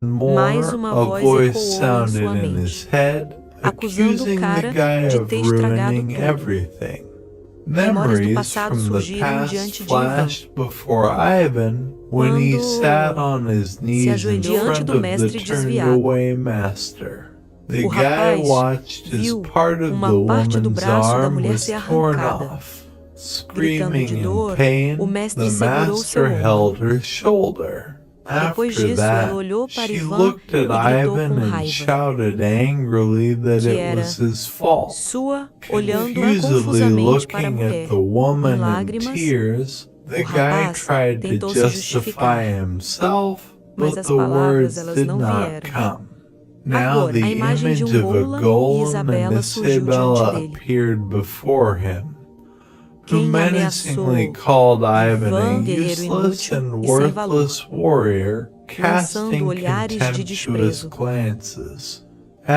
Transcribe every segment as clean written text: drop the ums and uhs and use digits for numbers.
Mais more, uma a voz voice ecoou em sounded sua in his mente, head, acusando o accusing the cara guy de of ter estragado ruining tudo. everything. Memórias do Memories passado from the surgiram past diante de Ivan, flashed before Ivan when he sat quando on his se knees in ajoelhou diante front do of the mestre turned desviado. away master. The O guy rapaz watched as viu part of uma the parte do woman's braço da arm mulher was ser torn arrancada. off. Gritando de Screaming in dor, o pain, mestre the segurou seu master ombro. held her shoulder. Depois After disso, ela that, olhou para she Ivan looked at e gritou Ivan com and raiva, shouted angrily that que it era was his fault. sua, olhando Confusedly confusamente para a looking at mulher. the Em woman in lágrimas, tears, the o guy rapaz tried to tentou se justify justificar, himself, mas but as the palavras words elas did não not vieram. come. Now Agora, a the imagem de image of a Golem e golem Isabela and surgiu diante Isabella dele. appeared before him, who Quem menacingly ameaçou called Ivan a Ivan, guerreiro useless inútil and e sem valor, worthless warrior, lançando casting olhares de contemptuous desprezo. glances.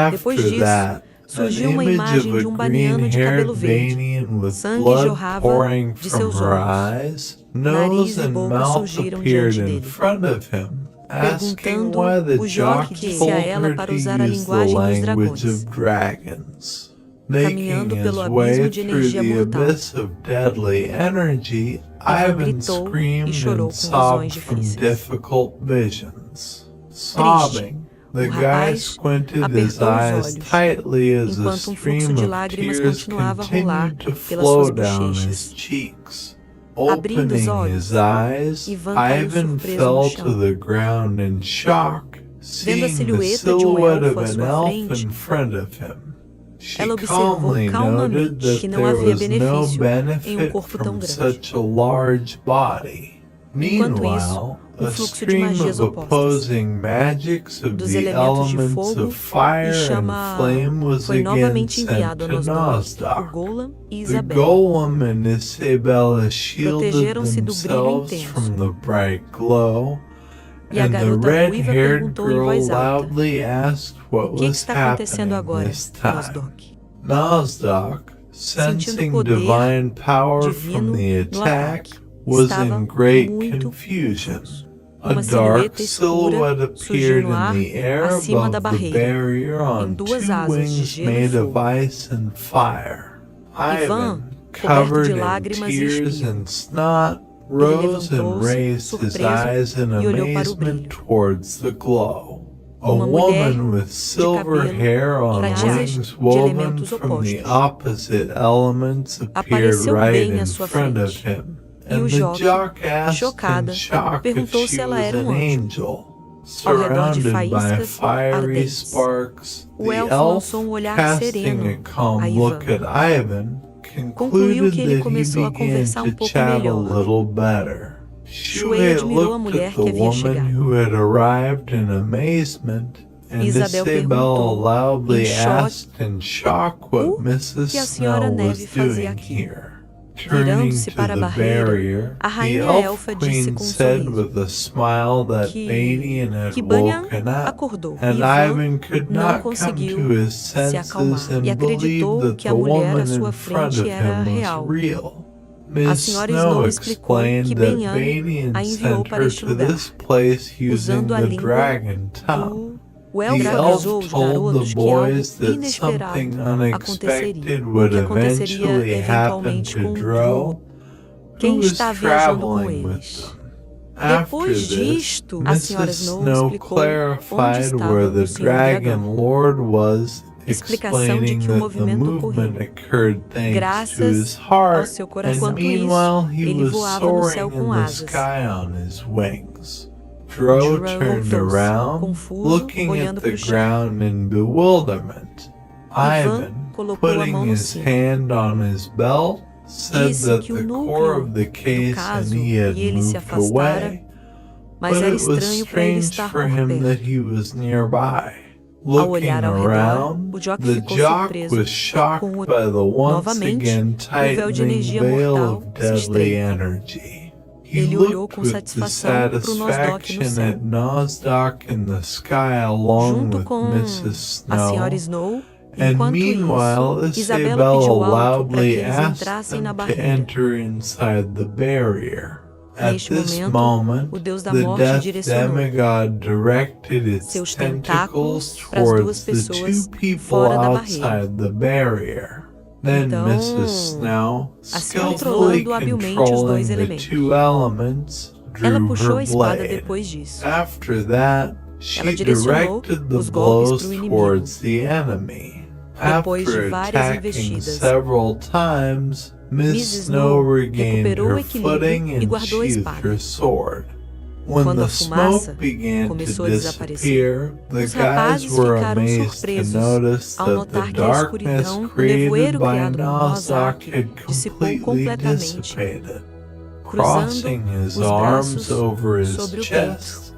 Depois After disso, that, an surgiu uma image imagem of de a baniano de cabelo green-haired verde. Vanian with Sangue blood jorrava pouring de from seus her olhos. eyes, Nariz nose e and boca mouth surgiram appeared diante in dele, front of him, asking perguntando why the o jock jockey disse told a ela her para to usar a use the linguagem dos language dragões. of dragons. Making Caminhando pelo his abismo way de through energia the mortal, abyss of deadly energy, Ivan Ivan gritou e screamed chorou and com sobbed visões from difíceis. difficult visions. Triste, Sobbing, o the guy rapaz squinted his apertou os eyes olhos, tightly as a enquanto fluxo stream de of lágrimas tears continuava a rolar continued to pelas suas flow down his bochechas. cheeks. Abrindo os Opening olhos, his eyes, Ivan caiu Ivan surpreso no fell chão. to the ground in shock, Vendo a seeing the silhueta de silhouette elfo of à an sua elf frente, in front of him. She ela observou calmly noted calmamente that que não there havia was no benefício em benefit corpo tão from grande. such a large body. Enquanto isso, Meanwhile, a fluxo de stream magias of opostas, opposing magics of dos the elementos de elements fogo of fire e and chama flame was foi again novamente sent enviado a to Nosdorf. O Nosdorf. Golem e The Isabela golem and Isabella shielded protegeram-se do brilho themselves intenso, from the bright glow, e a and the garota ruiva red-haired perguntou em girl voz alta: loudly asked what O que was está acontecendo happening agora, this time. Nosdorf? Nosdorf, Sentindo sensing poder divine power from divino the no attack, ataque, was estava in great muito confusion. confuso. A Uma dark silhueta silhouette escura surgiu appeared no ar in the air acima da above the barreira, barrier em on duas two asas de wings gelo e made of fogo. ice and fire. Ivan, Ivan, coberto covered de in lágrimas e tears espirro, and snot, ele rose and levantou-se, raised his surpreso, eyes in e olhou para o amazement brilho. towards the glow. A Uma mulher woman with de silver cabelo hair on prateado, wings de woven elementos from the opostos, opposite elements appeared apareceu right bem à in sua front of frente. him, E o and the jockey, jock asked in chocada, shock if perguntou she se ela was era an anjo. angel. Ao redor de Surrounded by faíscas fiery ardentes, sparks, o the elfo elf, lançou olhar casting sereno a calm a look Ivan. at Ivan, Concluiu concluded que ele that he começou a began conversar to pouco chat a melhor. little better. Shuei Shuei admirou a looked mulher at que the havia woman chegado. who had arrived in amazement, and Isabel Isabel perguntou, loudly em choque, asked in shock what Mrs. que a senhora Snow Neve was fazia doing aqui. here. Turning Virando-se to para a the barreira, barrier, a the rainha elf elfa disse queen com said sorriso with a smile that Vanian had que Banyan woken up, acordou, e and Ivan Ivan could não not come conseguiu to his se senses acalmar e and believe acreditou that que the a mulher à woman sua in front frente of era him was real. real. A Miss senhora Snow Snow explicou explained que that Banyan Vanian a enviou sent para her este to lugar, this place using usando a the língua dragon tongue. do... O The elfo elf avisou os told the garotos que algo boys that inesperado something aconteceria, unexpected o would que aconteceria eventually happen eventualmente to com Drow, Drew, who quem was está viajando com traveling with eles. them. After Depois this, disto, a senhora Mrs. Snow Snow explicou onde clarified estava where the o Senhor Dragão. Dragon Lord was, Explicação de explaining que o that the movimento movement ocorreu occurred thanks to graças his ao heart, seu coração. and Enquanto isso, meanwhile he ele was voava no céu soaring in com the asas. sky on his wings. Drow Drow turned voltou-se, around, confuso, looking olhando at para the o chão. ground in bewilderment. Ivan Ivan, colocou a putting mão no his cinto. hand on his belt, said Disse that que o the core núcleo of the do case caso and he had e ele se moved afastara, away, mas but era it was estranho para ele strange estar for por him that perto. he was nearby. Ao Looking olhar ao redor, around, o jockey the ficou jock surpreso was shocked com o... by the once Novamente, again o véu de tightening energia veil mortal of se deadly estreita. energy. He Ele olhou looked com with satisfação para o Nosdorf no dissatisfaction céu. at Nosdorf in the sky along Junto with com Mrs. a senhora Snow, Snow. and Enquanto meanwhile isso, Isabela Isabella pediu alto para loudly que eles asked entrassem na them to barreira. enter inside the barrier. At Neste this momento, moment, o Deus da the morte death direcionou demigod directed its seus tentacles tentáculos para as duas towards the pessoas two people fora da barreira. outside the barrier. Then Então, Mrs. Snow, assim skillfully controlando habilmente os controlling dois the elementos. two elements, Ela drew puxou a her espada blade. depois disso. After that, Ela she direcionou directed the os golpes blows para o inimigo. towards the enemy. Depois de After várias attacking investidas, several times, Miss Mrs. Snow Snow regained recuperou o her equilíbrio footing e and guardou a sheathed espada. her sword. When Quando the a fumaça smoke began to começou a desaparecer, disappear, the os guys rapazes were ficaram amazed to surpresos notice ao that the notar que a darkness escuridão, o created nevoeiro by criado por Nozdok Nozdok, had dissipou completely completamente, dissipated. cruzando Crossing his os arms braços over his sobre o chest,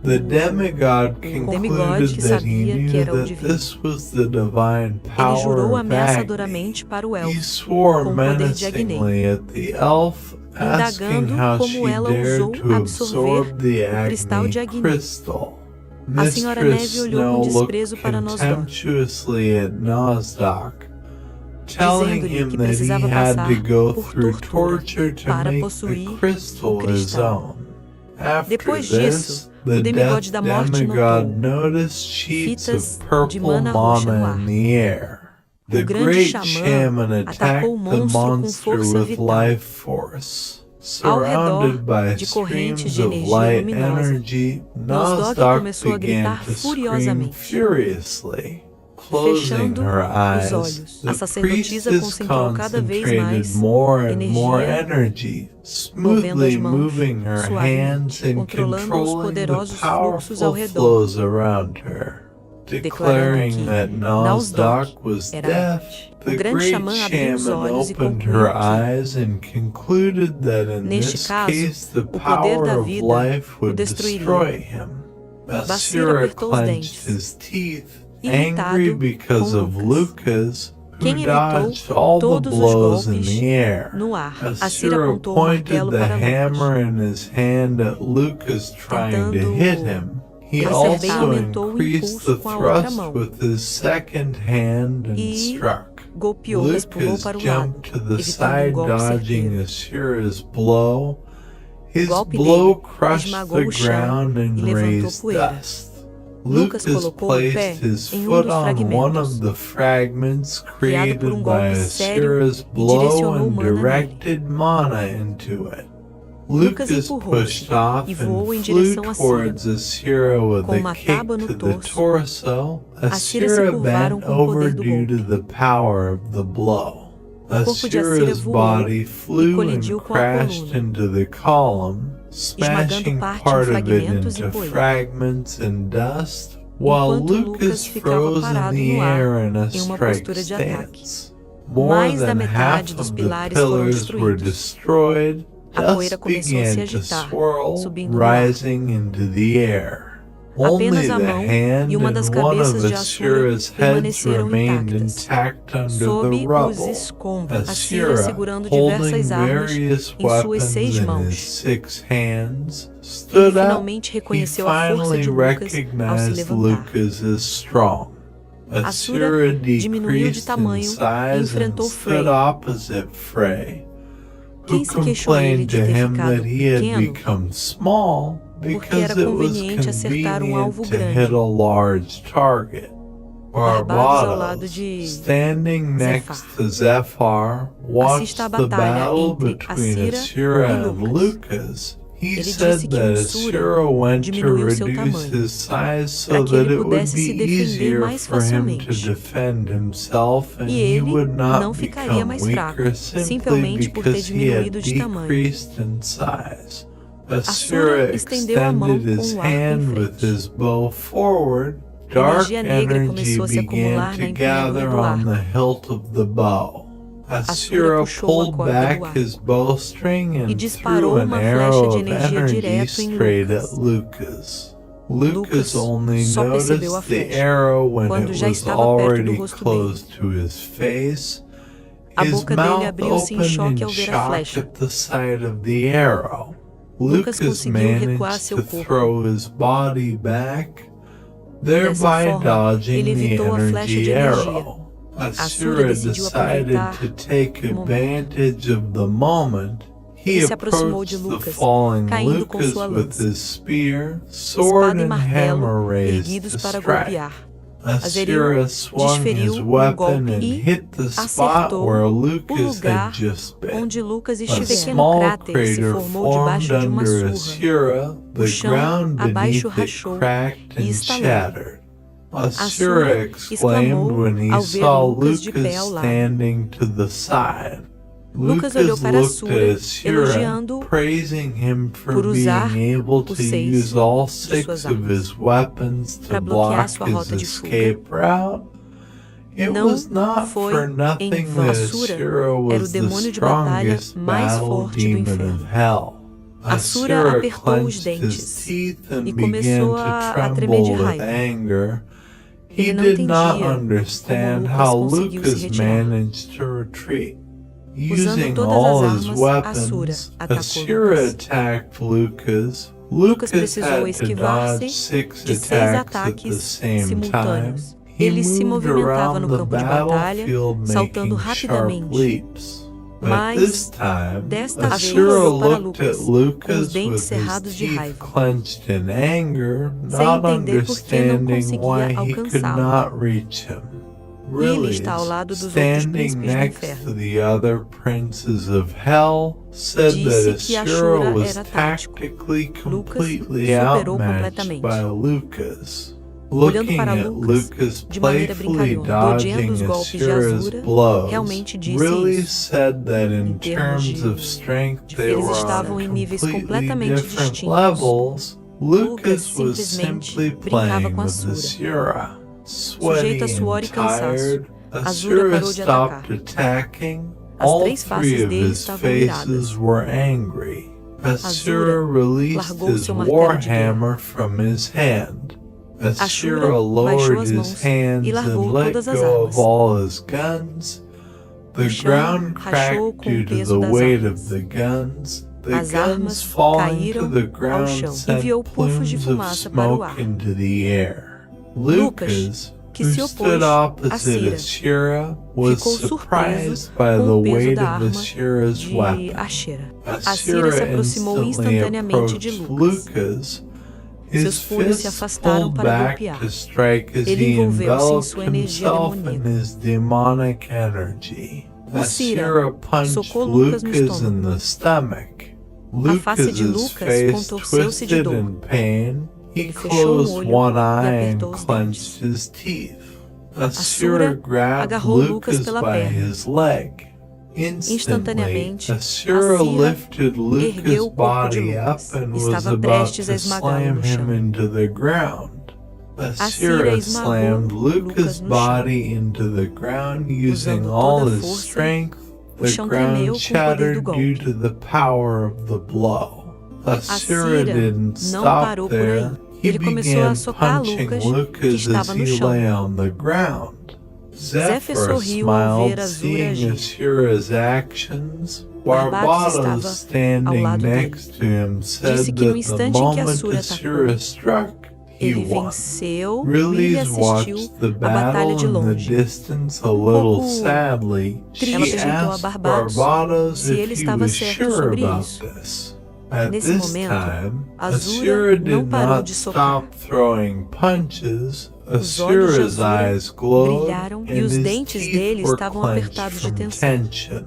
the demigod demigode concluded que that he sabia que knew era o that divino. this was the divine Ele power jurou of Agni. ameaçadoramente para o He elfo, swore com o poder de Agni, menacingly at the elf, asking indagando how como she ela dared ousou to absorver absorb the o cristal de Agni Agni. crystal. A senhora Neve Mistress olhou com Snow looked desprezo para Nozdok, contemptuously at Nozdok, telling dizendo-lhe him que that he precisava had to passar go por through tortura torture to para make possuir the crystal o his cristal. own. After Depois this, disso, the o demigode da morte demigod notou noticed sheets fitas of purple de mana roxa no mana ar. in the air. The O grande great xamã shaman attacked atacou o the monstro com monster força with vital. life force. Ao redor Surrounded by de correntes streams de of energia light luminosa, energy, Nozdok Nozdok começou a began gritar to scream furiosamente, furiously. Closing fechando her os eyes, olhos. the A sacerdotisa priestess concentrou cada vez concentrated mais more and more energia, energy, movendo as smoothly mãos moving her hands suavemente, and controlando os controlling the poderosos fluxos ao powerful redor, flows around her. declarando Declaring que that Nozdok was era deaf, morte. O the grande great xamã abriu os shaman olhos e opened concluiu her que, eyes and concluded that in neste this caso, case the o poder power da of vida life o would destruiria. destroy him. Basira Basira apertou os clenched dentes, his teeth, irritado angry because com of Lucas, Lucas, quem who evitou dodged all the todos os blows in golpes the air. no ar. Asira Asira apontou o pointed martelo the para hammer Lucas, in his hand at Lucas, trying to tentando hit him. He acertar. Também also aumentou o increased the impulso com a outra thrust mão with his second hand and e struck. golpeou, mas pulou Lucas para o lado, jumped to the evitando side, golpe dodging certeiro. Asira's blow. His Golpe blow dele crushed esmagou the o chão ground e and levantou raised poeira. dust. Lucas Lucas colocou o pé placed his em foot dos on one fragmentos, of the fragments criado por created by golpe sério, Asira's e blow direcionou and mana nele. directed mana into it. Lucas Lucas empurrou-se pushed off e voou em and flew direção a towards Asira with Com a uma kick tábua no to the torso, torso. Asira se Asira curvaram bent com o poder over do due to golpe. the power of the blow. O corpo de Asira Asira's voou body e flew colidiu and com a crashed coluna, into the column, smashing parte em part of it fragmentos e into poeira. fragments and dust, while Enquanto Lucas Lucas ficava froze in parado the no ar, air in a em uma strike postura de ataque. stance. More Mais da than metade half dos of the pilares foram pillars were destruídos. destroyed. A poeira Dust começou a se began to agitar, swirl, subindo no ar. rising into the air. Only Apenas a the mão hand e uma das and one of cabeças de Assura Asira's heads permaneceram remained intactas. intact under Sob the os rubble. escombros, Asira Asira, segurando holding diversas armas various em suas weapons 6 in his mãos. 6 hands, Ele stood up. finalmente He reconheceu a força finally de Lucas ao se recognized levantar. Lucas as strong. Assura Asira diminuiu de decreased in tamanho e size and enfrentou Frey. stood opposite Frey, who Quem se queixou a ele complained de to ter him ficado that he had pequeno become small porque era because it was conveniente acertar convenient alvo to grande. hit a large target. Barbados ao lado de standing next Zephyr, to Zephyr, watched assista a the batalha battle entre between Asira Asira e and Lucas. Lucas. He Ele said disse que that Assura Asira went to diminuiu seu reduce tamanho, his size so para que that ele it would pudesse be se defender easier mais for him to facilmente. defend himself and E he ele would not não ficaria become mais fraco, weaker simply simplesmente por ter because he had diminuído de tamanho. decreased in size. Assura Asira estendeu a mão extended com his o arco em hand with frente. his bow forward. Dark Energia negra energy começou a se began acumular to na empunhadura gather do on arco. the hilt of the bow. Assura Asira puxou a pulled corda do back arco his bowstring e and disparou threw an uma flecha arrow de of energia energy direto em straight Lucas. at Lucas. Lucas Lucas only só percebeu a noticed the flecha arrow when quando it já was estava perto do already rosto close to his face. A His boca dele mouth abriu-se em opened choque in ao ver a shock flecha. at the sight of the arrow. Lucas Lucas conseguiu recuar managed seu to corpo. throw his body back, Dessa thereby forma, dodging ele the evitou a flecha de energy energia. arrow. Assura Asira decidiu decided aproveitar to take o momento. advantage of the moment. He e se aproximou de approached the Lucas, falling caindo com Lucas sua with lança. his spear, Espada sword, e and martelo hammer raised erguidos to para strike. golpear. Assura swung desferiu his um weapon golpe and e hit the spot acertou where o Lucas lugar had just been. onde Lucas A estivera. Pequeno small cráter se crater formou formed debaixo de uma under surra. Assura, the O chão ground abaixo beneath it rachou cracked e and estalou. shattered. Assura Assura exclaimed exclamou when he ao ver saw Lucas de pé Lucas ao lado. standing to the side. Lucas olhou para looked Assura, at Assura, elogiando-o praising him for por usar being able to os 6 use all de 6 suas of armas his weapons to para bloquear block sua his rota de fuga. escape route. It Não was not foi for em nothing vão. that Assura Assura era o was the demônio de batalha strongest mais battle forte do demon inferno. of hell. Assura Assura apertou os clenched his dentes teeth and e began começou to a tremer de tremble with raiva. anger. He Ele não did not entendia understand como how Lucas conseguiu se Lucas retirar. managed to retreat. Usando Using todas all as his armas, Assura weapons, atacou Assura Lucas. attacked Lucas. Lucas Lucas precisou had to esquivar-se dodge 6 de 6 attacks at the ataques same time. simultâneos. He Ele se moved movimentava around no the campo de batalha, battlefield saltando making sharp rapidamente. leaps. But Mas, this time, desta vez, Assura olhou para looked at Lucas, com os Lucas dentes with cerrados his de teeth raiva, clenched in anger, sem not entender por que não understanding why conseguia he could alcançá-lo. not reach him. Ele está ao lado dos outros Standing príncipes do next to inferno. the other princes of hell, said that Disse que Assura Assura was era tático. tactically Lucas completely superou outmatched completamente. by Lucas. Olhando Looking para at Lucas, Lucas de maneira playfully brincalhona, dodgeando dodging os golpes de Assura's Assura, blows, realmente disse really isso. said that in Em termos terms of strength de they eles were estavam on em níveis completely completamente different distintos. levels. Lucas was simplesmente simply brincava playing com with Assura. Assura. Sweaty Sujeito a suor e and cansaço, tired, Assura Assura parou de stopped atacar. attacking. As All 3 faces 3 of dele his estavam faces iradas. were angry. Assura Assura released largou his seu martelo de warhammer from his hand. Assura Assura baixou lowered as his mãos hands e largou and let todas as go armas. of all his guns. The O chão ground rachou cracked com o due to peso the das weight armas. of the guns. The As guns armas falling to caíram the ao ground chão. sent Enviou pufos de plumes of fumaça para o smoke ar. into the air. Lucas, que who se stood opôs a opposite Cira, Assura, was ficou surprised surpreso by com the o peso weight da of arma Assura's de weapon. Ashera. Assira Assura se aproximou instantly instantaneamente de approached Lucas. Lucas. Seus His punhos se fists afastaram pulled para back golpear. to strike as Ele he envolveu-se em enveloped sua energia himself in demoníaca. his demonic energy. Cira Assura punched socou Lucas no Lucas in estômago. the stomach. A face de Lucas's Lucas face contorceu-se de twisted dor. in pain. He Ele fechou um closed olho one e eye and apertou os clenched dentes. his teeth. Assura Assura grabbed agarrou Lucas Lucas pela by perna. his leg. Instantly, Instantaneamente, Assura Assira lifted ergueu Lucas' o corpo de body Lucas up and e was estava about prestes a to esmagá-lo slam no chão. him into the ground. Assira Assura esmagou slammed Lucas Lucas' no chão. body into the ground using Usando all toda a his força, strength. o The chão tremeu ground com o poder do shattered golpe. due to the power of the blow. Assura Assira didn't não stop parou por aí. there. He Ele começou a began socar punching Lucas, que Lucas as estava no he chão. lay on the ground. Zéfir Zephyr sorriu ao ver smiled, Assura seeing agir. Assura's actions. Barbados estava Barbados, standing ao lado dele. next to him, said Disse que no that the instante em que moment Assura Assura atacou, struck, he ele won. venceu e Release assistiu watched the à batalha battle de in the longe. distance a little pouco sadly. ela She perguntou a asked Barbados Barbados se ele if he estava was certo sure sobre about isso. this. At Nesse this momento, time, Assura Assura não did parou not de socar. stop throwing punches. Os olhos de Assura's Assura eyes glowed brilharam e and os his dentes teeth dele were estavam clenched apertados de from tensão. tension.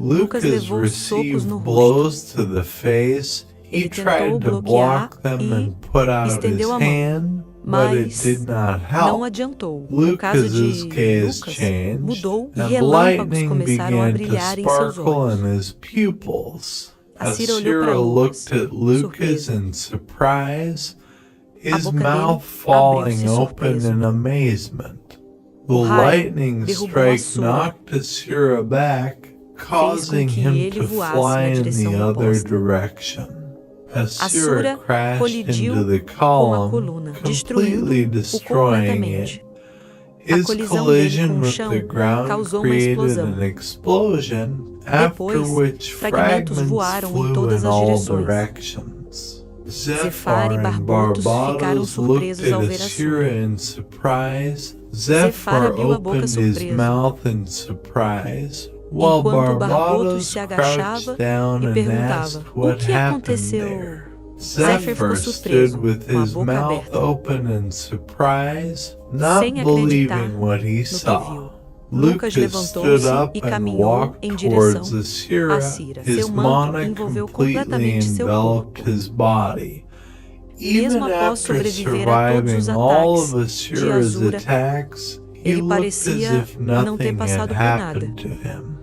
Lucas Lucas levou socos received no rosto. blows to the face. He Ele tentou tried to bloquear block them e and put out his estendeu a mão, hand, but it mas did not não help. adiantou. No caso Lucas's de gaze Lucas, changed, mudou e and relâmpagos lightning começaram a began to brilhar em seus sparkle olhos. in his pupils. Assira olhou para Assura Lucas, looked at Lucas surpresa. in surprise, A his boca mouth dele falling abriu-se open surpreso. in amazement. The O raio lightning derrubou strike Assura, knocked Assura back, causing que him ele to voasse fly na in direção the other oposta. direction. Assura Assura crashed colidiu into the com a column, coluna, completely destruindo-o destroying completamente. it. A His colisão dele collision com o with chão the ground causou uma created explosão. an explosion, after Depois, which fragmentos fragments voaram em flew todas in as all direções. directions. Zefar e Zephyr and Barbotos ficaram Barbados looked surpresos ao at ver Assura Assura. in surprise. Zefar Zephyr abriu a boca opened his surpreso. mouth in surprise. while enquanto Barbotos Barbados se agachava crouched down e and perguntava: asked "O what que happened aconteceu?" there. Zéphyr ficou Zephyr surpreso, stood with com a his boca mouth aberta, open in surprise, not sem acreditar believing what he no que saw. viu. Lucas Lucas stood levantou-se up e and caminhou walked em towards direção Assyra. a Cira. His Seu manto mana envolveu completely completamente seu enveloped corpo. his body. Mesmo Even após after sobreviver a todos os surviving all of ataques de Assyria's Azura, attacks, he ele looked as parecia if não ter nothing had passado por nada. happened to him.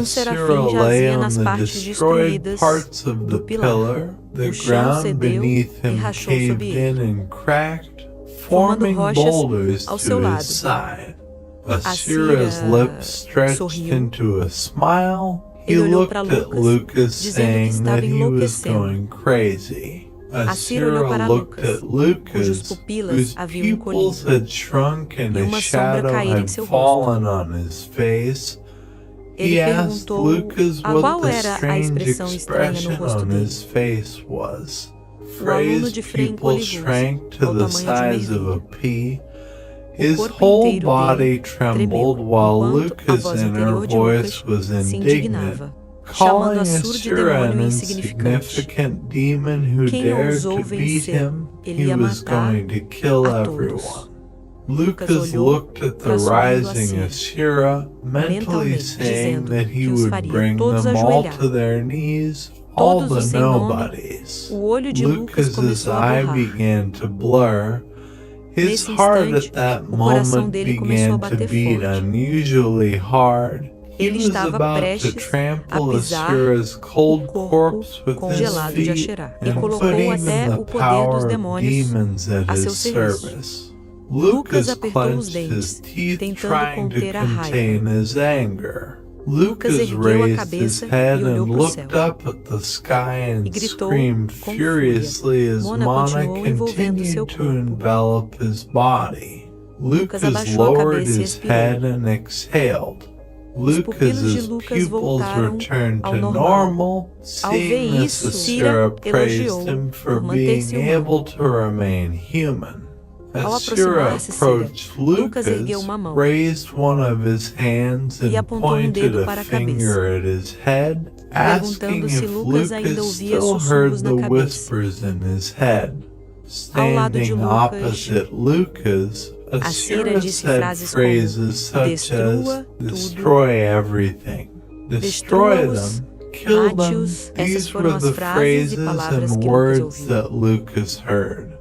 Serafim Assyra lay jazia on nas the partes destroyed destruídas parts of do the pilar. pillar. The O chão ground cedeu beneath e him rachou caved sob ele, in and cracked, formando forming rochas boulders ao seu to lado. his side. Assira Assyria's lips stretched sorriu. into a smile. He Ele olhou looked para at Lucas, Lucas, dizendo que saying estava that he was enlouquecendo. going crazy. Assira olhou Assyra para looked Lucas, at Lucas, cujos pupilas whose haviam pupils encolhido, had shrunk and e a uma sombra shadow caíra em had seu rosto. fallen on his face. Ele He asked perguntou Lucas a what qual the era a strange expressão estranha no expression rosto on dele. his face was. O aluno Frey's de freio pupils encolheu-se shrank to ao the tamanho de uma size of a ervilha. pea. O His corpo whole inteiro body dele trembled tremeu, while enquanto a Lucas' voz inner interior de voice Lucas was se indignant, indignava, chamando calling Assur de Assyra an demônio insignificante. insignificant demon who Quem dared ousou to beat vencer, him. ele He ia was matar going to kill a todos. everyone. Lucas olhou looked at the para sorrindo rising Assíria, Assyra, mentally mentalmente saying dizendo that he que os would faria bring todos them all ajoelhar. to their knees, all Todos the os sem nome. nobodies. O olho de Lucas Lucas's começou a eye borrar. began to blur. His Nesse heart instante, at that o coração moment dele começou a began to bater beat forte. unusually hard. He Ele was estava about to prestes a trample pisar Assyria's cold o corpo corpse with his congelado de feet Asherá e and colocou put even até the o poder dos power of demônios demons at a seu his serviço. service. Lucas Lucas apertou os clenched his dentes, teeth, tentando trying to conter a raiva. contain his anger. Lucas Lucas ergueu a raised his cabeça head e olhou and para o looked céu. up at the sky and E gritou screamed com furiously fúria. as Mona Mana continuou envolvendo seu continued to corpo. envelop his body. Lucas Lucas abaixou a lowered cabeça e his expirou. head and exhaled. Os pupilos de Lucas's Lucas pupils voltaram returned ao to normal. normal. Ao ver Seeing this, isso, Assyra Cira praised elogiou him for por being manter-se humano. able to remain human. Ao Assyra aproximar-se Cira, approached Lucas Lucas, ergueu uma mão raised one of his hands e and apontou pointed dedo a para a finger at his head, asking perguntando se if Lucas ainda Lucas ouvia still sussurros heard na the cabeça. whispers in his head. Ao lado de Standing Lucas, opposite Lucas, Assíria Assyra disse said frases como, phrases such "Destrua as tudo, destroy everything, destroy destrua-os, them, kill them." mate-os." Essas These foram were as the frases e phrases palavras and que Lucas words ouviu. that Lucas heard.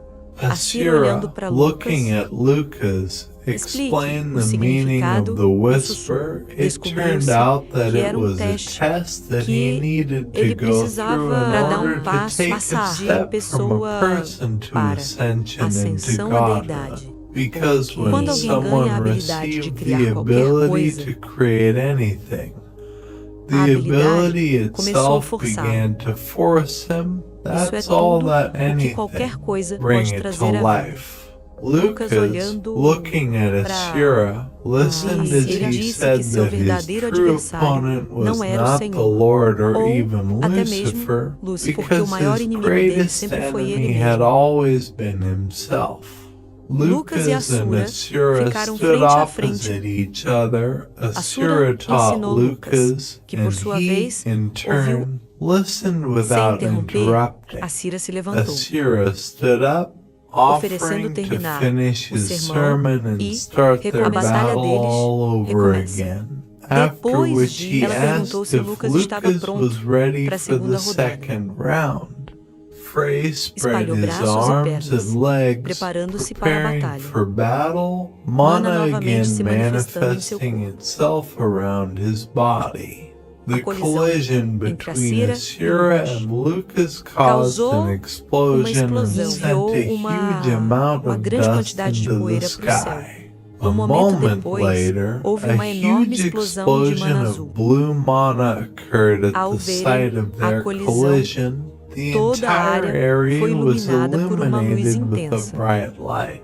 Assíria, olhando Assyra, para looking Lucas, at Lucas, explained o the meaning of significado the do whisper. sussurro. It Descobriu-se turned out that que it era was a teste test that que he needed to ele go through precisava in para dar order to passo, take a passar de step from pessoa a person to para ascension into ascensão à godhood. deidade. Because Porque when quando alguém ganha a someone habilidade de received criar the qualquer ability coisa, to create anything, a the ability habilidade começou a itself forçá-lo. began to force him. Isso é That's all tudo that o que anything qualquer coisa bring pode it to trazer à vida. life. Lucas, Lucas, olhando looking at pra Assyra, listened as ele he disse said que seu that his verdadeiro true adversário opponent was não era o not the Senhor, Lord or ou even até mesmo Lucifer, Lúcifer, porque o because maior his inimigo dele greatest sempre foi ele enemy mesmo. had always been himself. Lucas e Lucas and Assura Assyra ficaram stood frente a opposite frente. each other. Assura Assyra taught ensinou Lucas, que por and sua he, vez, in turn, listened without Sem interromper, interrupting. Assíria se levantou, Assyra stood up, oferecendo offering to terminar finish o his sermão sermon and e start their a batalha battle deles all over recomeça. again. After Depois which he ela perguntou asked se if Lucas estava Lucas pronto was ready para a for the segunda rodada. second round. Frey spread Espalhou his braços e arms pernas, and legs, preparando-se para a preparing batalha. for battle. Mana Mana again novamente se manifestando em seu manifesting corpo. itself around his body. The colisão collision entre between Assíria Assyra e Lucas and Lucas caused causou an uma explosion and explosão, sent enviou a huge amount uma of grande dust quantidade de into the poeira para o céu. sky. A momento moment depois, later, houve a uma enorme huge explosão de explosion mana of azul. blue mana occurred at Ao the verem site of a their colisão, collision. The toda a entire área area foi was iluminada por uma luz illuminated with a intensa. bright light.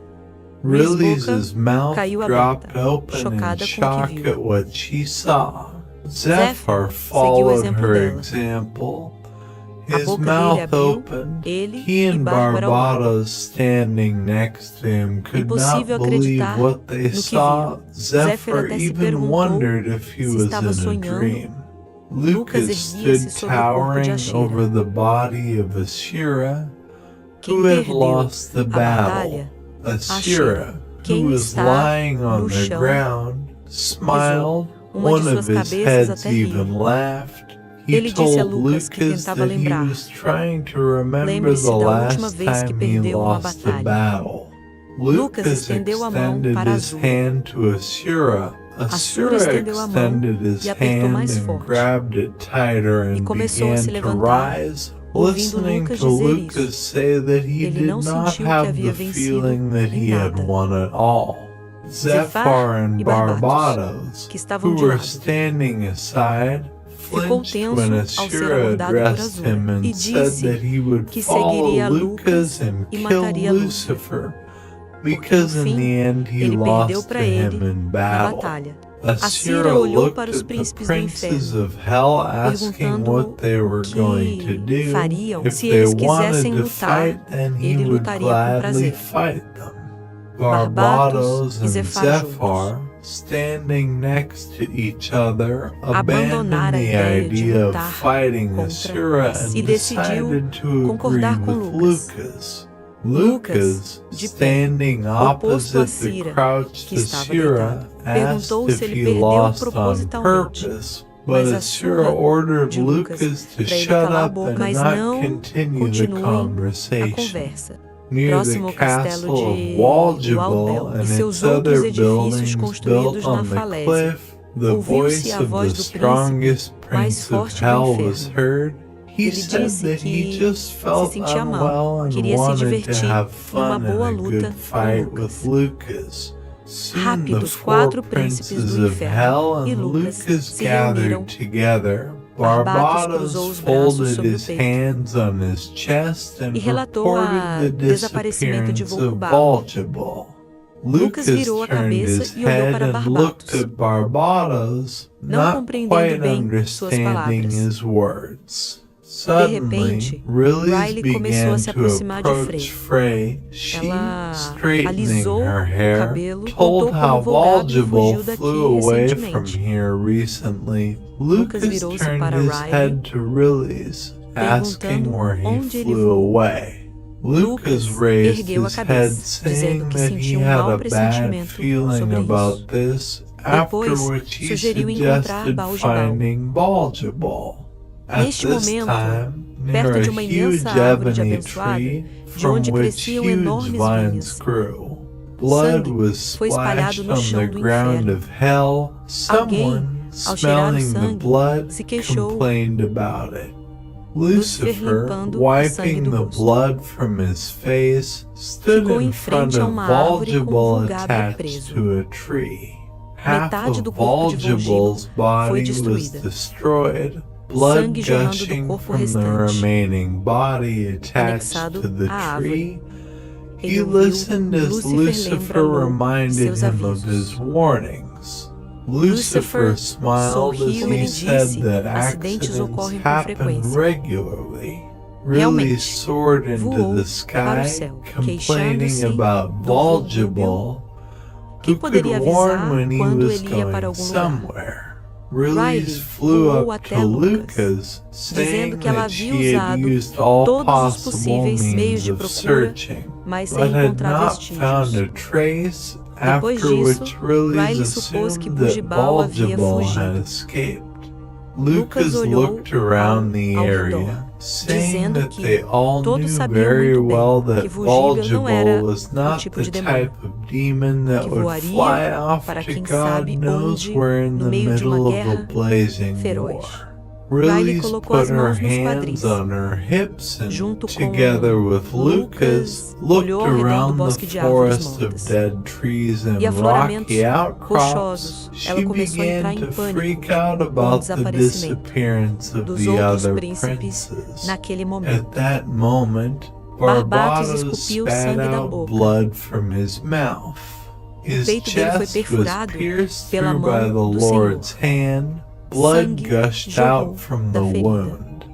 Luís Release's mouth caiu dropped aberta, open in chocada com o que shock viu. at what she saw. Zéphyr Zephyr seguiu o followed exemplo her dela. example. A His boca dele mouth abriu, opened. ele He e and Bárbara olharam. Barbados, standing next to him, could not Impossível believe acreditar what they no que saw. viram. Zéfiro Zephyr até se even perguntou wondered if he se was estava in a sonhando. dream. Lucas Lucas erguia-se stood sobre o corpo de towering Ashira. over the body of Ashira, Quem who had perdeu lost the a battle. batalha? Ashira, Quem who was está lying on no the chão, ground, smiled. Uma One de of suas his cabeças heads até riu. even laughed. He Ele disse a told Lucas que Lucas tentava that he lembrar. was trying to remember Lembre-se the da última last vez que time he perdeu uma lost the batalha. battle. Lucas Lucas estendeu a mão extended para his Azul. hand to Ashura. Ashura Ashura estendeu a mão extended his e apertou hand mais and forte. grabbed it tighter E and começou a began se to levantar, rise. ouvindo Listening Lucas to dizer Lucas isso. say that he Ele did não not sentiu que have havia the vencido feeling that em he had nada. won at all. Zephyr and e Barbados, Barbados, que estavam who de were lado, standing aside, ficou flinched tenso when ao ser Ashura abordado por addressed Azura him e and said disse that he would que follow seguiria Lucas Lucas and e kill mataria Lucifer, porque because no in fim the end he ele perdeu lost to para ele him in na battle. batalha. Ashura olhou looked para os at the príncipes do princes inferno, of hell, asking perguntando what they were o going to que do. fariam If se they eles wanted quisessem to lutar, fight, then he ele would lutaria com gladly prazer. fight them. Barbados Barbados e and Zefar Zephyr, standing next to each other, abandoned abandonaram a the ideia de idea of lutar fighting contra Ashura and e decidiu decided to agree concordar com with Lucas. Lucas. Lucas, de pé, standing oposto a opposite the Cira, crouched que estava Ashura, deitado, asked perguntou if se ele he perdeu lost on propositalmente. purpose. But Mas a Ashura surra ordered de Lucas Lucas to para ele shut calar a up boca, and mas not não continue the continuem a conversation. conversa. Near Próximo the ao castelo castle de of Waldjubal Waldbel and e seus its outros other edifícios buildings construídos built na on the falésia, cliff, the ouviu-se voice a of voz the do príncipe strongest mais prince of forte do hell was inferno. heard. He Ele said disse that he que just felt se sentia unwell mal, and queria se wanted to divertir have em uma fun boa and a luta good com fight Lucas. with Lucas. Soon the Rápidos, four quatro príncipes princes do of hell inferno e and Lucas Lucas se reuniram. gathered together. Barbados cruzou os braços folded sobre o his peito hands on his chest and e relatou reported a the desaparecimento de disappearance of Vulcubal. Waldjubal. Lucas virou a turned cabeça his e olhou head para and looked Barbados, at Barbados, não not compreendendo quite bem suas understanding palavras. his words. De repente, Riley Riley começou began a se to aproximar de approach Frey. She, Ela straightening alisou her o hair, cabelo, told contou how como Volgado Waldjubal fugiu daqui flew away from recentemente. here recently. Lucas Lucas virou-se turned para his Riley, head to Riley's, asking perguntando where he onde ele flew voou. away. Lucas raised ergueu a his head, cabeça, saying dizendo que that he sentia had mau a bad pressentimento feeling sobre about isso. this, after Depois, which he sugeriu encontrar suggested Baljubal. finding Baljubal. At Neste this momento, time, perto near de a uma huge imensa árvore de ebony abençoada, tree, de from onde which cresciam huge enormes vines vinhas. grew. Blood Sangue was foi espalhado splashed no on chão the do ground inferno. of hell. Someone, ao cheirar o smelling the sangue, blood, se queixou. complained about it. Lúcifer Lucifer, limpando o sangue wiping do the rosto. blood from his face, stood Ficou in em front frente a of uma árvore com Volgibal Vulgado attached preso. to a tree. Half Metade do of corpo de Volgibal's Volgibal foi body was destruída. destroyed, blood Sangue jorrando do gushing corpo from the restante. remaining body attached Anexado to the à árvore. tree. Ele He ouviu listened as Lúcifer Lucifer lembrou reminded seus him of avisos. his warnings. Lucifer Lúcifer smiled as sorriu e he lhe said disse: that "Acidentes accidents ocorrem com happen frequência." regularly. Really Realmente, soared into voou the para o sky, céu, complaining queixando-se about do Volgibal, Quem who could poderia warn avisar when he quando was ele ia para going algum lugar? somewhere. Riley Riley flew voou up até to Lucas, Lucas, saying dizendo que ela that havia she had usado used all todos os possible possíveis meios means de of procura, searching, mas but sem had encontrar not found vestígios. a trace, Depois after disso, which Riley Riley supôs que assumed that Bugibal havia Volgibal had fugido. escaped. Lucas Lucas olhou looked around the ao area, redor, saying dizendo that que they all todos knew sabiam very muito bem well que that Vulgibal não era Volgibal was not tipo the de demônio, type of demon that que would voaria fly off para to quem God sabe knows onde, where in no the meio de uma middle of a guerra blazing feroz. war. Riley Riley colocou as put her mãos nos hands quadris. on her hips and, Junto com together with Lucas, looked olhou ao redor do around bosque the de árvores forest mortas. of dead trees and E afloramentos rocky outcrops. rochosos. Ela She começou a entrar began em to pânico freak out com o about the desaparecimento disappearance of dos the outros other príncipes princes. naquele At momento. that moment, Barbados Barbados escupiu spat sangue da out boca. blood from his mouth. His peito dele foi chest was perfurado pierced pela through mão by the do Lord's hand. Blood Sangue gushed jorrou out from da the ferida. wound.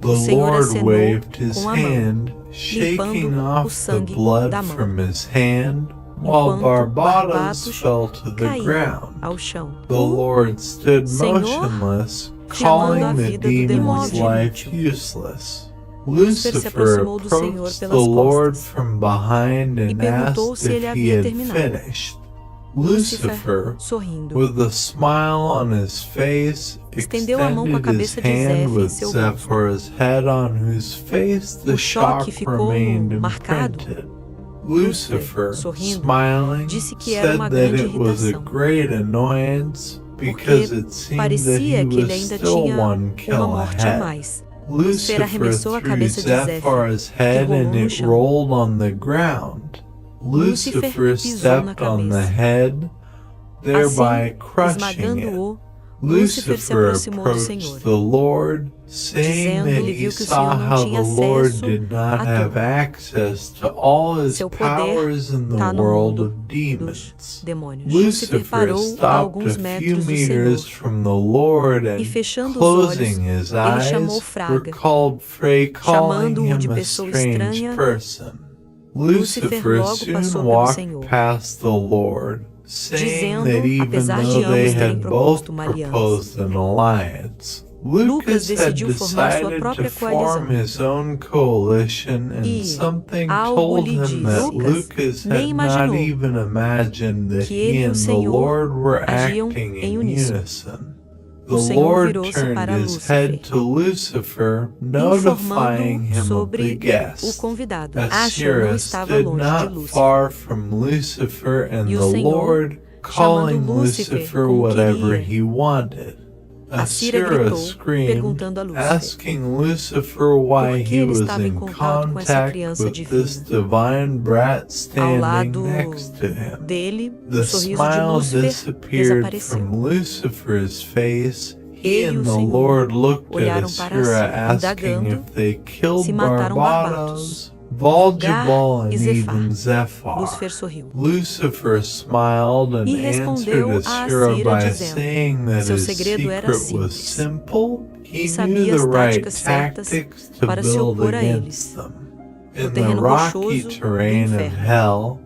The Senhor Lord acenou waved his com a mão, hand, shaking limpando o off the sangue blood da mão, from his hand, while enquanto Barbados Barbados fell to the caía ground. ao chão. The Lord stood Senhor, motionless, chamando a calling the vida do demon's demônio de life inútil. useless. Lúcifer se Lucifer aproximou do Senhor approached the pelas Lord costas from behind e and perguntou asked se ele if he havia had terminado. finished. Lúcifer, Lucifer, sorrindo, with a smile on his face, estendeu a mão com a extended his cabeça de hand Zéfiro em with seu rosto. Zephyr's head on whose face the O shock choque ficou remained marcado. imprinted. Lúcifer, Lucifer, sorrindo, smiling, disse que era said uma that grande it was a irritação, great annoyance because it seemed that he parecia que ele was ainda still tinha one uma kill morte a ahead. mais. Lucifer arremessou a threw cabeça de Zéfiro, Zephyr's que head rolou and no it chão. rolled on the ground. Lúcifer Lucifer pisou na stepped on the cabeça. head, thereby Assim, crushing it. esmagando-o, Lúcifer se Lucifer aproximou do approached Senhor, the Lord, saying dizendo that ele he viu que o saw Senhor não how tinha the Lord acesso did not a have tudo. access to all his Seu poder powers in the tá no world mundo of demons. dos demônios. Lúcifer Lucifer parou a stopped alguns a few metros do meters Senhor from the Lord and, e, fechando os closing olhos, his ele chamou eyes, Fraga, recalled Frey calling chamando-o him de a pessoa strange estranha. person. Lúcifer Lucifer logo soon passou pelo walked Senhor, past the Lord, saying that dizendo, even apesar though de they ambos terem had both proposto uma aliança, proposed an alliance, Lucas Lucas had decidiu formar sua decided to própria form coalizão. his own coalition, and E something algo told lhe him disse, that Lucas Lucas nem had not imaginou even imagined that que he ele e o and the Senhor Lord were agiam acting em in uníssono. unison. O The Senhor Lord virou-se turned para his Lúcifer, head to Lucifer, notifying informando him of the sobre o guest. convidado. Asher Asherah não estava stood longe de not Lúcifer. far from Lucifer, and E o the Senhor, Lord calling chamando Lúcifer Lucifer como whatever queria, he wanted. Asira Asherah gritou, screamed, perguntando a Lúcifer asking Lucifer why por que he ele was estava em in contato com essa contact criança with this divina. divine brat Ao standing lado next to him. dele, o The sorriso de smile Lúcifer disappeared desapareceu. from Lucifer's face. He Ele e and o the Senhor Lord looked at olharam para Asherah, si, asking indagando if they killed se mataram Barbados, Vulgar Vulgar, and e Zefar. even Zephar. Lúcifer sorriu Lucifer smiled and e answered respondeu a Asherah Asira, by dizendo, saying that seu his segredo era secret was simples. simple. He knew Sabia the as right táticas certas tactics to para se build opor a against eles. them. No In the terreno rocky rochoso do terrain of inferno, hell,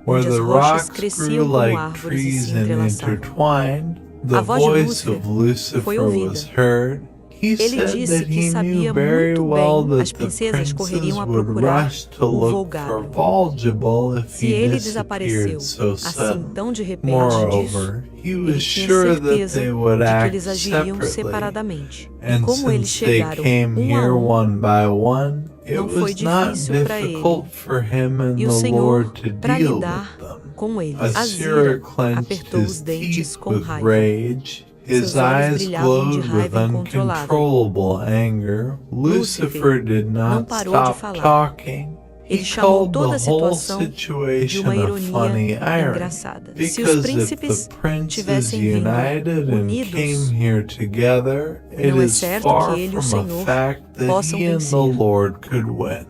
where onde as the rochas rocks grew cresciam como like árvores e trees se and entrelaçavam. intertwined, the A voz de voice Lúcifer of Lucifer foi ouvida. was heard. He Ele said disse that que he sabia knew very muito well bem as that the princesas correriam a princes would procurar rush to o look for Vulgável. Vulgar if Se he ele disappeared desapareceu so assim sudden. tão de repente Moreover, disso, he ele was tinha sure that certeza they would de que act eles agiriam separately, separadamente. E and como eles since they chegaram came a here one by one, it não foi was not difícil para difficult ele for him and e o the Senhor Lord to para deal lidar with them. com eles. Asherah Asira clenched apertou his os dentes teeth com with raiva. rage. His Seus olhos eyes brilhavam de glowed with raiva incontrolável. uncontrollable anger. Lucifer did não not parou de stop falar. talking. He Ele chamou called toda the a whole situação de situation uma a ironia funny irony, engraçada. Se os because if príncipes the princes tivessem vindo united and unidos, came here together, it não é is certo far que ele e o from a Senhor fact that possam he and the vencer. Lord could win.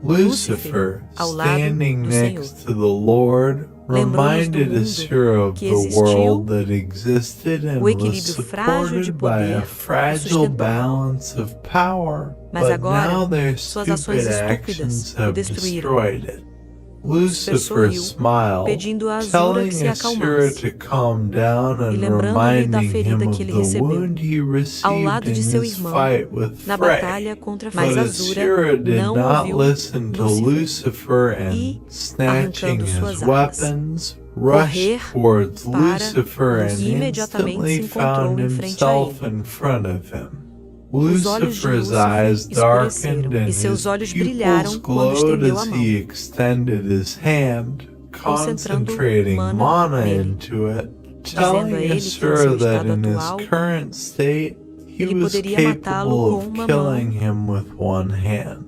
Lucifer, ao lado standing do next to the Lord, Lembrou-nos do reminded mundo Asherah of que the existiu, world that existed and o was equilíbrio frágil de supported by a poder o fragile sustentou. balance of power, Mas but agora, now their suas ações stupid estúpidas actions o have destruíram. destroyed it. Lucifer sorriu, smiled, pedindo a Azura telling que se Asherah acalmasse, to calm down and lembrando-lhe da reminding ferida him que of ele the recebeu wound he ao received lado in de seu his irmão fight with na Frey. batalha contra But Mas Azura Asherah did não not ouviu listen to Lucifer and, e, snatching arrancando his suas armas, weapons, rushed towards para Lucifer and e imediatamente instantly se encontrou found em frente a himself ele. in front of him. Os olhos de Lucifer's Lúcifer eyes darkened escureceram and e seus his olhos pupils brilharam quando glowed estendeu a as mão, he extended his hand, concentrando concentrating mana nele, into it, dizendo a telling ele que em seu Asherah that estado in his atual current state he ele was poderia capable matá-lo com of uma killing mão. him with one hand.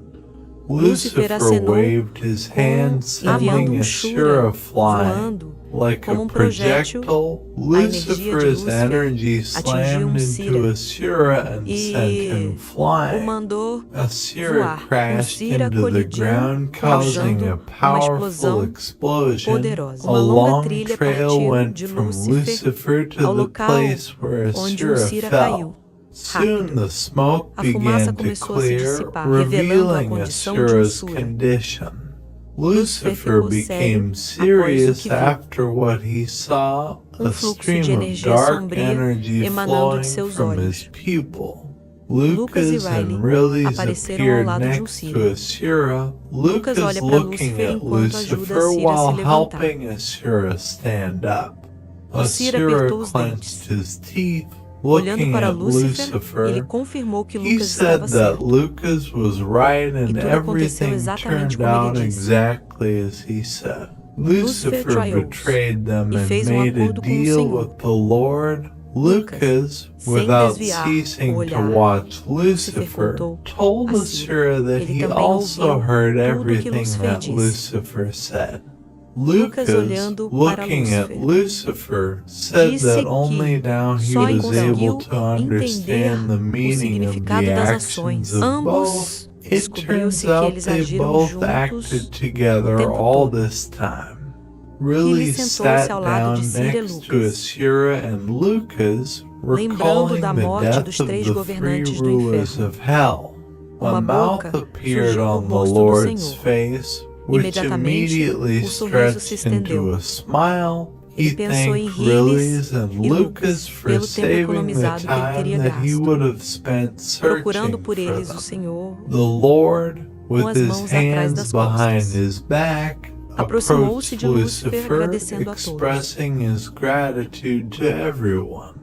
Lúcifer Lucifer acenou waved his hand, enviando sending Shura Asherah flying. voando Like como a projétil. projectile, A energia de Lucifer's Lúcifer energy atingiu slammed Cira into Asherah and sent him e o flying. mandou Asherah voar. crashed Cira into the colidiu, ground, causing a causando uma powerful explosão explosion. poderosa. A Uma longa long trilha trail partiu went de from Lúcifer Lucifer to ao the local place where onde Asherah Cira fell. caiu. Soon rápido. the smoke A fumaça began to começou a se clear, dissipar, revelando a revealing condição de Asura's Asura. condition. Lúcifer Lucifer ficou sério became após o serious que viu. after what he saw, a Fluxo de stream of energia dark sombria energy emanando flowing de seus from olhos. his pupil. Lucas e Lucas and Riley Riley apareceram ao appeared lado de next to Ciro. Asura, Lucas Lucas olha para looking Lúcifer at enquanto ajuda Lucifer Ciro a se while levantar. helping Asura stand up. Ciro Asura apertou os clenched dentes. his teeth, Olhando looking para at Lúcifer, ele Lucifer. confirmou que He Lucas said estava that certo. Lucas was right and tudo aconteceu everything exatamente turned como ele out disse. exactly as he said. Lucifer Lucifer triou-os betrayed them e and fez made a acordo com o deal Senhor. with the Lord. Lucas, sem without desviar ceasing o to olhar, watch Lúcifer Lucifer, contou told a Ciro. Asura that Ele he também also ouviu heard tudo que everything Lúcifer that disse. Lucifer said. Lucas, Lucas, olhando para looking at Lúcifer, Lucifer, said disse that que only now he só was conseguiu able to understand the entender o meaning of significado the das actions ações. of Ambos both. It descobriu-se turns que out eles they agiram both juntos acted o together tempo all todo. this time. Riley Really sentou-se sat ao lado down de Ciro e next to Lucas, Asura and Lucas, lembrando recalling da the morte death dos of três the three governantes do rulers inferno. of hell. Uma A mouth boca appeared surgiu no on the rosto do Lord's Senhor. face, which Imediatamente, immediately o sorriso se stretched into estendeu. a smile. He Ele pensou em thanked Riley's Riles and e Lucas Lucas for pelo tempo saving the economizado que ele time teria that he gasto, would have spent procurando searching por for eles o them. Senhor. The Lord, Com with as his mãos atrás hands das behind costas, his back, aproximou-se approached de Lúcifer Lucifer, agradecendo a todos. expressing his gratitude to everyone.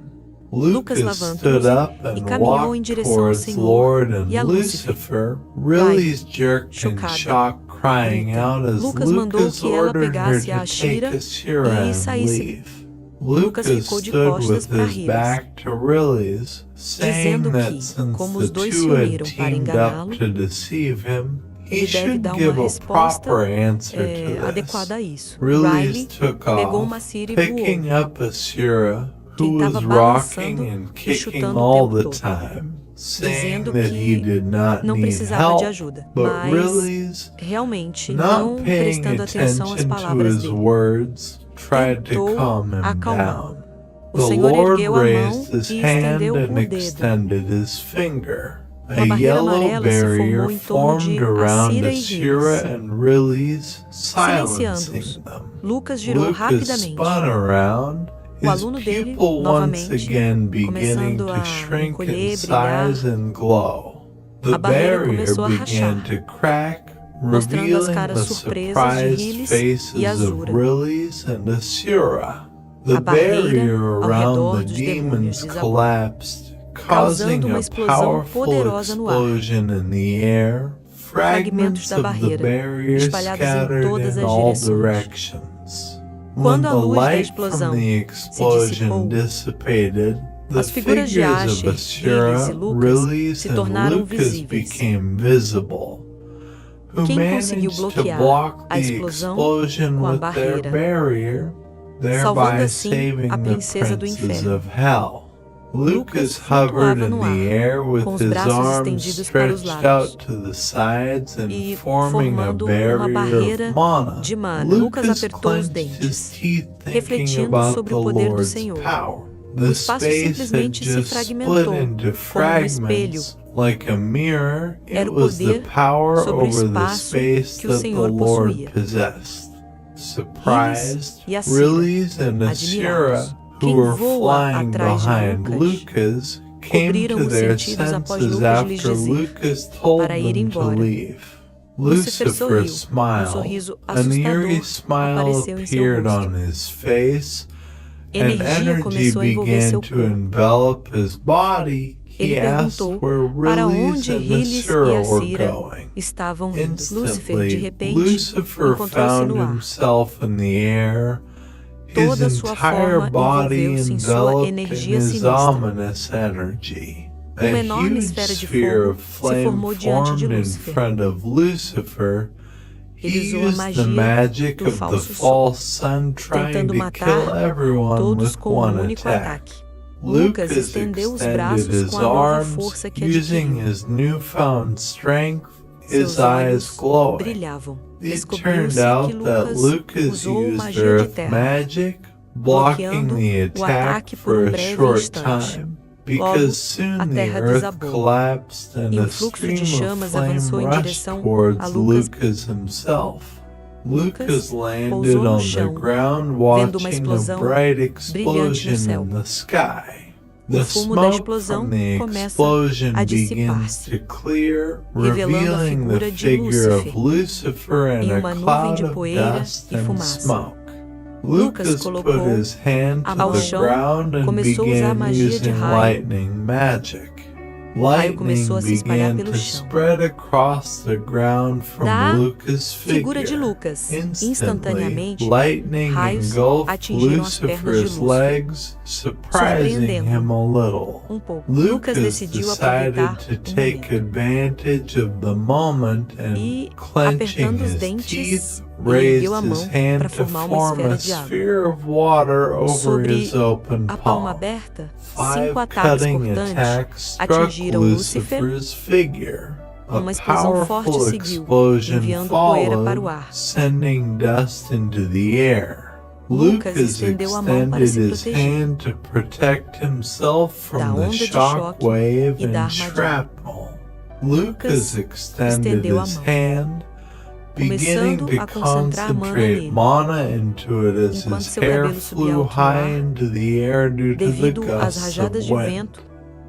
Lucas Lucas stood levanta-se up e and caminhou em walked direção ao towards Senhor Lord and e a Lúcifer. Lucifer, really jerked in chocada, shock, crying grita. out as Lucas mandou Lucas que ela ordered her pegasse to a take Shira Asura e and saísse. leave. Lucas Lucas ficou de stood costas with para his Riles, back to Riley's, saying dizendo that que, since como the os dois se two had uniram para teamed enganá-lo, up to deceive him, he ele deve should dar uma give a resposta proper answer to this. adequada a isso. Riley Riley took pegou off, uma Cira e picking voou. up Asura, Quem who was estava rocking balançando and e kicking chutando o all tempo the todo, time, saying dizendo that he que did not não need precisava de help, ajuda, but mas Riley's, realmente not não paying prestando atenção às attention to palavras his dele. words, tried to Tentou calm him acalmá-lo. down. O The Senhor Lord ergueu a mão raised his e hand estendeu and o dedo. extended his finger. Uma A barreira yellow amarela se barrier formou em torno de formed around Asira e Asura Riles, and Riley's, silencing silenciando-os. them. Lucas girou Lucas rapidamente. spun around, O his aluno dele, pupil once novamente, again beginning começando to a shrink in encolher, brilhar. size and glow. The A barreira barrier começou a began rachar, to crack, mostrando as revealing caras the surpresas de surprised Riles faces e of Asura. Riley's and Asura. The A barreira barrier ao around redor the dos demons demônios desabou, collapsed, causando causing uma a explosão powerful poderosa no ar. explosion in the air. Fragmentos Fragments da of the barreira, barrier espalhados em scattered todas in as all direções. directions. When Quando a the luz da light explosão from the se explosion dissipou, dissipated, the as figuras de figures of Asher, Asura, Riles e Lucas Riley's, se and tornaram Lucas visíveis. became visible, who Quem conseguiu managed to bloquear block a the explosão explosion com a with their barreira, barrier, salvando thereby assim saving a the princesa do princes inferno. of hell. Lucas Lucas hovered flutuava in no the ar, air with com os his braços arms estendidos para os stretched lados out to the sides and e forming a formando uma barrier barreira of mana. de mana. Lucas Lucas apertou os clenched his dentes, teeth thinking refletindo about sobre the o poder do Lord's Senhor. power. O The espaço space had simplesmente se just split fragmentou, into como um espelho. fragments like a mirror. It Era o was the poder power sobre o over the espaço space que o that the Senhor Lord possuía. possessed. Surprised, e Asira, Riley's and admirados, Asura, who quem were voa flying atrás de behind Lucas, Lucas, came cobriram to os their sentidos após senses Lucas lhes after dizer Lucas told para ir them to embora. leave. Lúcifer Lucifer sorriu. smiled. sorriso An eerie assustador smile apareceu em seu appeared rosto. on his face, and Energia energy começou a envolver began seu to corpo. envelop his body. Ele He asked perguntou where para Riley's onde and Riles e Asura were Asira going. estavam indo. Lúcifer, de Instantly, repente, Lucifer encontrou-se found no ar. himself in the air. Toda His sua entire forma body envolveu-se em sua enveloped in energia his sinistra. ominous energy. A Uma enorme huge esfera de sphere fogo of se flame formou diante de formed in Lúcifer. front of Lucifer. Ele He usou a used the magia magic do of the falso false sun, trying tentando to matar kill everyone todos with com one um único attack. ataque. Lucas Lucas estendeu os extended braços his com a nova arms, força que using adquiriu. his newfound strength, his Seus eyes olhos glowing. brilhavam. It Descobriu-se turned que out that Lucas Lucas usou used magia de earth terra, magic, blocking bloqueando the o attack ataque por for a breve short instante. time. because soon a the terra earth desabou. collapsed and E a fluxo de stream of chamas flame avançou em rushed direção towards a Lucas. Lucas himself. Lucas Lucas landed pousou no on the chão, ground vendo uma watching a explosão bright brilhante no explosion céu. in the sky. O The fumo da smoke explosão from the começa explosion a begins dissipar-se, to clear, revelando a revealing the figura de figure of Lúcifer Lucifer in em a uma nuvem cloud de of poeira dust e and fumaça. smoke. Lucas Lucas colocou put his hand to ao the chão, ground and começou a usar began magia de using raio. lightning magic. O raio Lightning começou a se espalhar began pelo to chão. spread across the ground from Da Lucas' figura de figure. Lucas, Instantly, instantaneamente, lightning raios engulfed atingiram as pernas de Lucifer's Lúcifer, legs, surprising surpreendendo-o him a little. pouco. Lucas decidiu decided aproveitar to take momento advantage of the moment and, e, clenching apertando os his dentes, teeth, ele raised ergueu a his mão hand para to formar uma form esfera a de água. sphere of water over Sobre his open a palma palm. aberta, 5 5 ataques cutting cortantes attacks struck atingiram Lúcifer. Lucifer's figure. A Uma explosão forte powerful seguiu, explosion enviando poeira para o followed, ar. sending dust into the air. Lucas Lucas estendeu a mão para extended se his proteger hand to protect himself da from the onda de shock choque wave e da and armadilha. shrapnel. Lucas extended estendeu a his mão, hand, beginning começando to a concentrar mana concentrate nele, mana into it as enquanto his seu hair cabelo subia flew alto no high ar, into the air due to the devido às gusts rajadas of de wind. vento.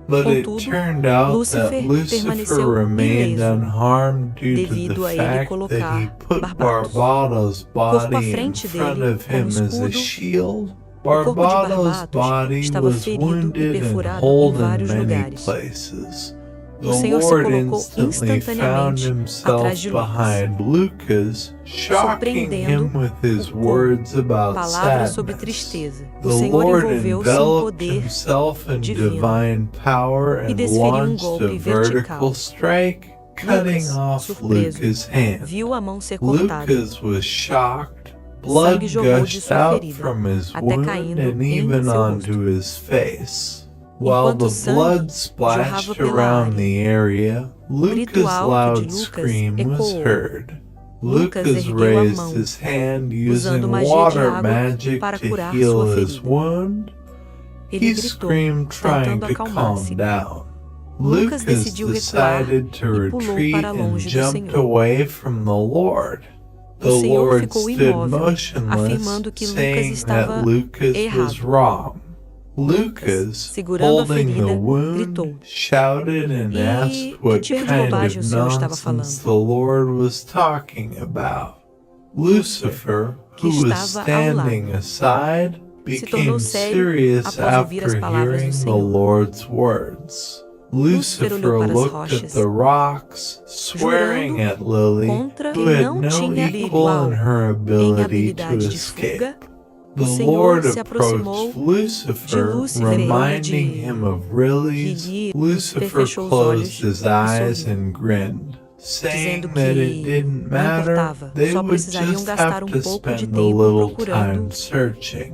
But it Contudo, turned out Lúcifer that Lucifer permaneceu remained ileso, unharmed due to devido the a ele fact that he colocar put Barbados, Barbados' corpo à body in frente front dele, of como him as a escudo. shield. O corpo de Barbados' Barbados body estava was ferido e wounded and perfurado em holed in vários many lugares. places. O The Senhor se Lord colocou instantly found instantaneamente himself atrás de Lucas, behind Lucas, shocking him surpreendendo with his o povo. words about Palavras sobre sadness. tristeza. The O Senhor Lord envolveu-se em enveloped poder himself in divino divine power e and desferiu launched a golpe vertical vertical. strike, cutting Lucas, off surpreso, Lucas' hand. viu a mão ser cortada. Lucas was shocked. Blood Sangue jorrou de gushed sua out ferida, from his até wound caindo and em even seu onto rosto. his face. While Enquanto the o sangue blood jorrava splashed pela around área, the area, o grito Lucas' alto de loud Lucas scream was ecoou. heard. Lucas Lucas ergueu a raised mão, his hand usando using magia de water água magic para to curar heal sua his ferida. wound. Ele He gritou, screamed, trying tentando to calm acalmar-se. down. Lucas Lucas decidiu recuar decided to e pulou retreat para and longe do jumped Senhor. away from the Lord. The O Senhor Lord ficou stood imóvel, motionless, afirmando que Lucas saying estava that Lucas was errado. wrong. Lucas, segurando a holding the ferida, wound, gritou. shouted and E asked what que tipo de kind bobagem of o Senhor estava nonsense falando? the Lord was talking about. Lucifer, que who was estava ao standing lado, aside, became tornou sério serious após ouvir as after palavras do hearing the Senhor. Lord's words. Lúcifer Lucifer olhou para as looked at rochas, the rocks, swearing at Lily, contra who que had não no tinha equal in her em ability to habilidade de escape. fuga. The O Senhor Lord se aproximou approached Lucifer, de Lúcifer, reminding de him of Lily's. que Lucifer fechou os closed olhos his e eyes sorriu, and grinned, saying dizendo that it que didn't não matter. importava, They só would precisariam just gastar have to pouco de spend a tempo little procurando. time searching.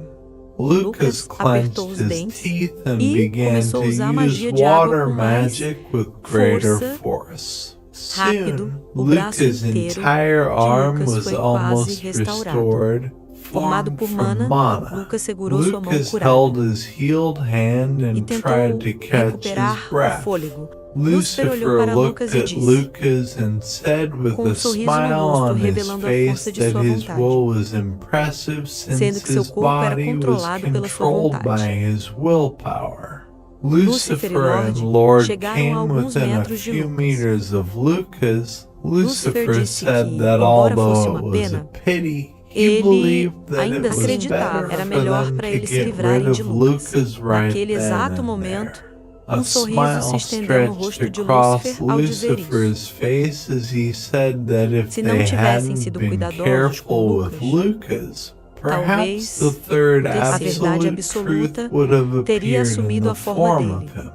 Lucas Lucas clenched apertou os his dentes teeth and e began começou to a usar use magia de água water com mais magic with greater força. force. Rápido, Soon, o braço Lucas' inteiro entire arm Lucas was foi quase almost restaurado. restored, Formado formed por from mana, Lucas segurou sua mão Lucas curada held his healed hand e and tentou tried to catch recuperar his o breath. fôlego. Lúcifer olhou Lucifer para looked Lucas e at disse, Lucas and said with com a sorriso no smile rosto, on his revelando a face força de that sua his vontade, will was impressive sendo since que seu his corpo era body was controlado pela sua controlled vontade. by his willpower. Lúcifer e Lucifer and Lorde Lord chegaram a came alguns within a metros de few Lucas. meters of Lucas. Lúcifer Lucifer disse said que, that embora fosse although uma it was a pena, pity, he ele believed that it ainda was acreditava, better era for melhor them para to eles se get livrarem rid de of Lucas. Lucas right Naquele then exato and momento, there. um A sorriso se smile estendeu no stretched rosto de across Lúcifer ao dizer isso. Lucifer's face as he said that if Se não they tivessem hadn't sido been cuidadosos careful com with Lucas, Lucas, perhaps talvez the third a verdade absolute absoluta truth would have teria appeared in assumido the a forma form dele. of him.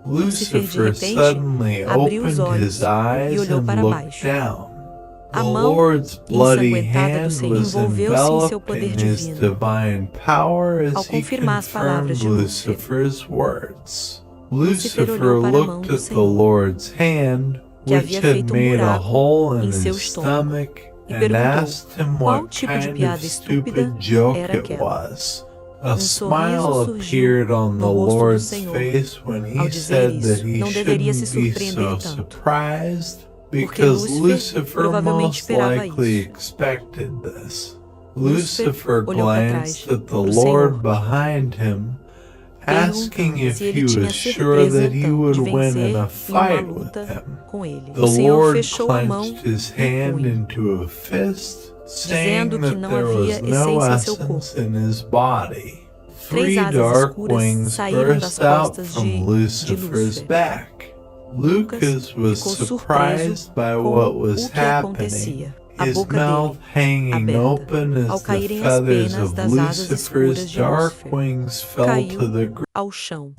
Lúcifer, de Lucifer repente, suddenly abriu os opened olhos his eyes e olhou and para looked baixo. down. A The mão Lord's bloody ensanguentada do hand Senhor was envolveu-se em seu enveloped poder in his divino. divine power Ao as he confirmar as palavras confirmed de Lúcifer. Lucifer's words. Lúcifer Lucifer olhou para a mão looked do at the Senhor, Lord's hand, que which havia had feito made a buraco hole in em seu his estômago, stomach, e and perguntou asked him qual what tipo de kind piada of estúpida stupid joke era it aquela. was. A sorriso smile surgiu appeared on the no rosto do Lord's Senhor. face when Ao he dizer said that isso, he não deveria se shouldn't be surpreender so tanto, surprised porque because Lúcifer Lucifer provavelmente most esperava likely isso. expected this. Lúcifer Lucifer olhou para glanced trás, at the para o Lord Senhor, behind him, asking perguntando if se he ele tinha was sure certeza that he então de would win in vencer a em uma fight with luta him. com ele. The O Senhor Lord fechou a mão clenched his e o hand punho, into a fist, saying dizendo que that não there was havia no essência em seu essence corpo. in his body. 3 Three asas dark escuras wings saíram das burst out costas from de Lucifer's Lúcifer. back. Lucas Lucas was ficou surpreso surprised by com what was o que happening, acontecia. A his boca mouth dele hanging aberta. open Ao as the caírem as feathers penas of das asas escuras Lucifer's de dark Lúcifer, wings fell caiu to the ground. ao chão.